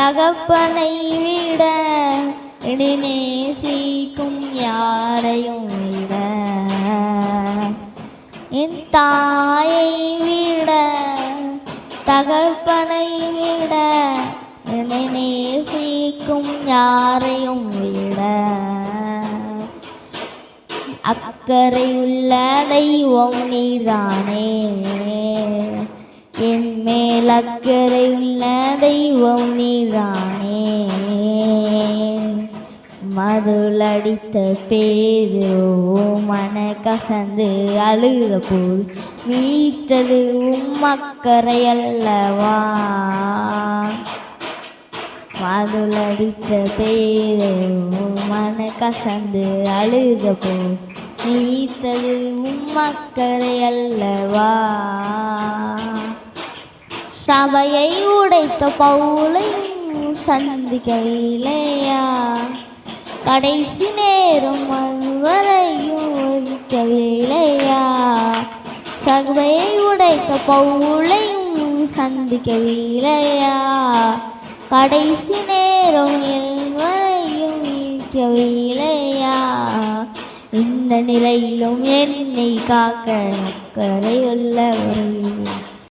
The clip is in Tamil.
தகப்பனை விட என்னை நேசிக்கும் யாரையும் விட என் தாயை விட தகப்பனை விட என்னை நேசிக்கும் யாரையும் விட அக்கறையுள்ள தெய்வம் நீதானே என் மேல் அக்கறையுள்ள தெய்வம் நீதானே மதுளடித்த பேதுரு மன கசந்து அழுத போது மீட்டது அக்கறை அல்லவா மதுளடித்த பேதுரு மன கசந்து அழுத போது மீட்டது அக்கறை அல்லவா சபையை உடைத்த பவுலை சந்திக்கவில்லையா கடைசி நேரம் வரையும் ஒதுக்கவில்லையா சபையை உடைத்த பவுலையும் சந்திக்கவில்லையா கடைசி நேரம் வரையும் இருக்கவில்லையா இந்த நிலையிலும் என்னை காக்க அக்கறையுள்ளவரே